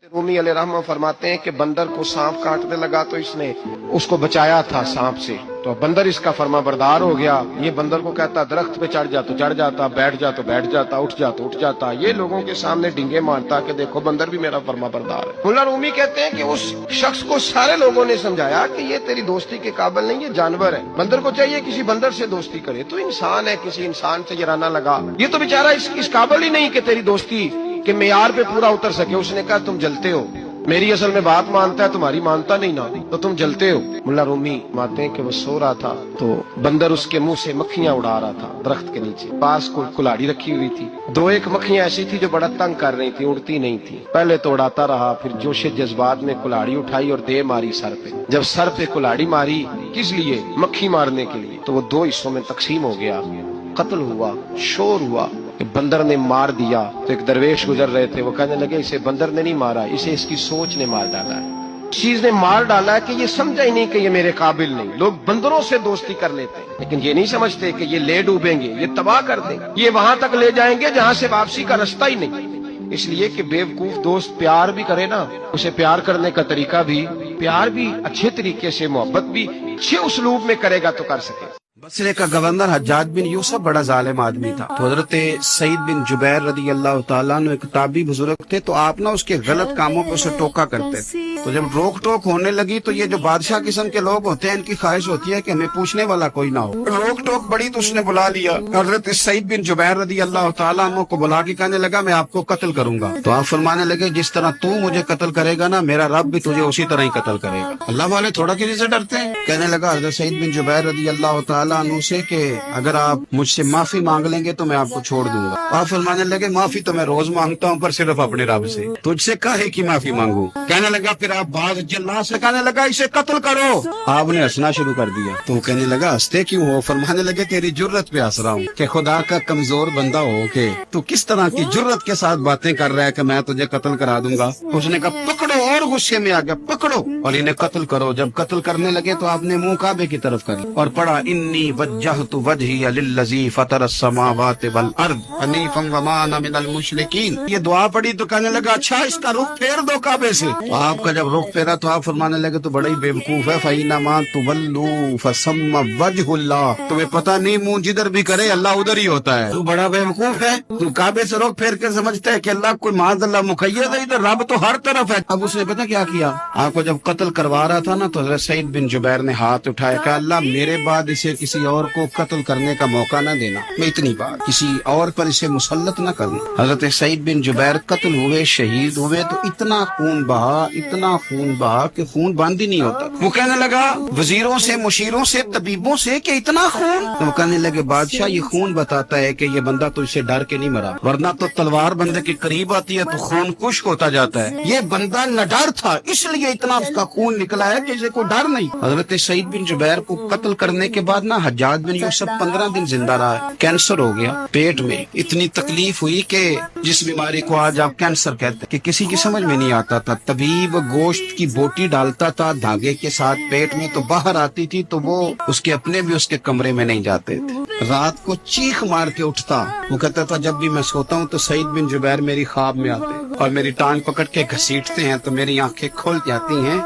रूमी अलैहिर्रहमा फरमाते हैं कि बंदर को सांप काटने लगा तो इसने उसको बचाया था सांप से, तो बंदर इसका फर्माबरदार हो गया। ये बंदर को कहता दरख्त पे चढ़ जा तो चढ़ जाता, बैठ जा तो बैठ जाता, उठ जा तो उठ जाता। ये लोगों के सामने डिंगे मारता कि देखो बंदर भी मेरा फर्माबरदार है। मुल्ला रूमी कहते हैं कि उस शख्स को सारे लोगों ने समझाया कि ये तेरी दोस्ती के काबिल नहीं, ये जानवर है। बंदर को चाहिए किसी बंदर से दोस्ती करे, तो इंसान है, किसी इंसान से जराना लगा। ये तो बेचारा इस काबिल ही नहीं कि तेरी दोस्ती के मेयार पे पूरा उतर सके। उसने कहा तुम जलते हो, मेरी असल में बात मानता है, तुम्हारी मानता नहीं ना, तो तुम जलते हो। मुल्ला रूमी मानते हैं कि वो सो रहा था तो बंदर उसके मुंह से मक्खियां उड़ा रहा था दरख्त के नीचे। पास को कुल्हाड़ी रखी हुई थी, दो एक मक्खियां ऐसी थी जो बड़ा तंग कर रही थी, उड़ती नहीं थी। पहले तो उड़ाता रहा, फिर जोशे जज्बात में कुल्हाड़ी उठाई और दे मारी सर पे। जब सर पे कुल्हाड़ी मारी, किस लिए? मक्खी मारने के लिए, तो वो दो हिस्सों में तकसीम हो गया। कत्ल हुआ, शोर हुआ कि बंदर ने मार दिया। तो एक दरवेश गुजर रहे थे, वो कहने लगे इसे बंदर ने नहीं मारा, इसे इसकी सोच ने मार डाला है। चीज ने मार डाला है कि ये समझा ही नहीं कि ये मेरे काबिल नहीं। लोग बंदरों से दोस्ती कर लेते हैं, लेकिन ये नहीं समझते कि ये ले डूबेंगे, ये तबाह कर देंगे, ये वहां तक ले जाएंगे जहां से वापसी का रास्ता ही नहीं। इसलिए कि बेवकूफ दोस्त प्यार भी करे ना, उसे प्यार करने का तरीका भी, प्यार भी अच्छे तरीके से, मोहब्बत भी अच्छे उसलूब में करेगा तो कर सके। बसरे का गवर्नर हज्जाज बिन यूसुफ बड़ा जालिम आदमी था। तो हजरत सईद बिन जुबैर रदी अल्लाह तआला अन्हु एक ताबी बुजुर्ग थे, तो आप ना उसके गलत कामों पे उसे टोका करते थे। तो जब रोक टोक होने लगी तो ये जो बादशाह किस्म के लोग होते हैं, इनकी ख्वाहिश होती है कि हमें पूछने वाला कोई ना हो। रोक टोक बड़ी तो उसने बुला लिया हजरत सईद बिन जुबैर रदी अल्लाह तआला अन्हु को, बुला के कहने लगा मैं आपको कत्ल करूंगा। तो आप फरमाने लगे जिस तरह तू मुझे कत्ल करेगा ना, मेरा रब भी तुझे उसी तरह ही कत्ल करेगा। अल्लाह वाले थोड़ा किसी से डरते हैं। कहने लगा हजरत सईद बिन जुबैर रदी अल्लाह तआला अन्हु से कि अगर आप मुझसे माफी मांग लेंगे तो मैं आपको छोड़ दूंगा। आप फरमाने लगे माफी तो मैं रोज मांगता हूँ, पर सिर्फ अपने रब से, तुझसे काहे की माफी मांगू। कहने लगा फिर आप बाज जल्लाद से कहने लगा इसे कत्ल करो। आपने हंसना शुरू कर दिया। तो कहने लगा हंसते क्यों हो? फरमाने लगे तेरी जुर्रत पे हंस रहा हूँ कि खुदा का कमजोर बंदा हो के तू किस तरह की जुर्रत के साथ बातें कर रहा है कि मैं तुझे कत्ल करा दूंगा। उसने कहा पकड़ो, और गुस्से में आ गया, पकड़ो और इन्हें कत्ल करो। जब कत्ल करने लगे तो आपने मुंह काबे की तरफ करी और पढ़ा इन्नी वज्जहतु वजही लिल्लज़ी फतर अस्समावाति वल अर्द हनीफन वमा अना मिनल मुशरिकीन। ये दुआ पढ़ी तो कहने लगा अच्छा इसका रुख फेर दो काबे से। तो आपका जब रुख फेरा तो आप फरमाने लगे तो बड़ा ही बेवकूफ है, फइन्नमा तुवल्लू फसम्मा वजहुल्लाह, तुम्हें पता नहीं मुंह जिधर भी करे अल्लाह उधर ही होता है। तू बड़ा बेवकूफ है, तू काबे से रुख फेर के समझता है कि अल्लाह कोई माज़अल्लाह मुक़य्यद है, इधर रब तो हर तरफ है। अब उसने पता क्या किया, आपको जब कत्ल करवा रहा था ना तो हज़रत सईद बिन जुबैर ने हाथ उठाया, कहा अल्लाह मेरे बाद इसे किसी और को कत्ल करने का मौका न देना, मैं इतनी बात किसी और पर इसे मुसल्लत न करना। हजरत सईद बिन जुबैर कत्ल हुए, शहीद हुए तो इतना खून बहा, इतना खून बहा कि खून बंद ही नहीं होता। वो कहने लगा वजीरों से, मुशीरों से, तबीबों से कि इतना खून। तो वो कहने लगे बादशाह ये खून बताता है कि ये बंदा तो इससे डर के नहीं मरा, वरना तो तलवार बंदे के करीब आती है तो खून खुश्क होता जाता है। ये बंदा न डर था इसलिए इतना उसका खून निकला है कि इसे कोई डर नहीं। हजरत सईद बिन जुबैर को कत्ल करने के बाद ना हज्जाज बिन यूसुफ 15 दिन जिंदा रहा। कैंसर हो गया पेट में, इतनी तकलीफ हुई कि जिस बीमारी को आज आप कैंसर कहते हैं कि किसी की समझ में नहीं आता था। तबीब गोश्त की बोटी डालता था धागे के साथ पेट में, तो बाहर आती थी तो वो उसके अपने भी उसके कमरे में नहीं जाते थे। रात को चीख मार के उठता, वो कहता था जब भी मैं सोता हूँ तो सईद बिन जुबैर मेरी ख्वाब में आते और मेरी टांग पकड़ के घसीटते हैं तो मेरी आंखें खुल जाती हैं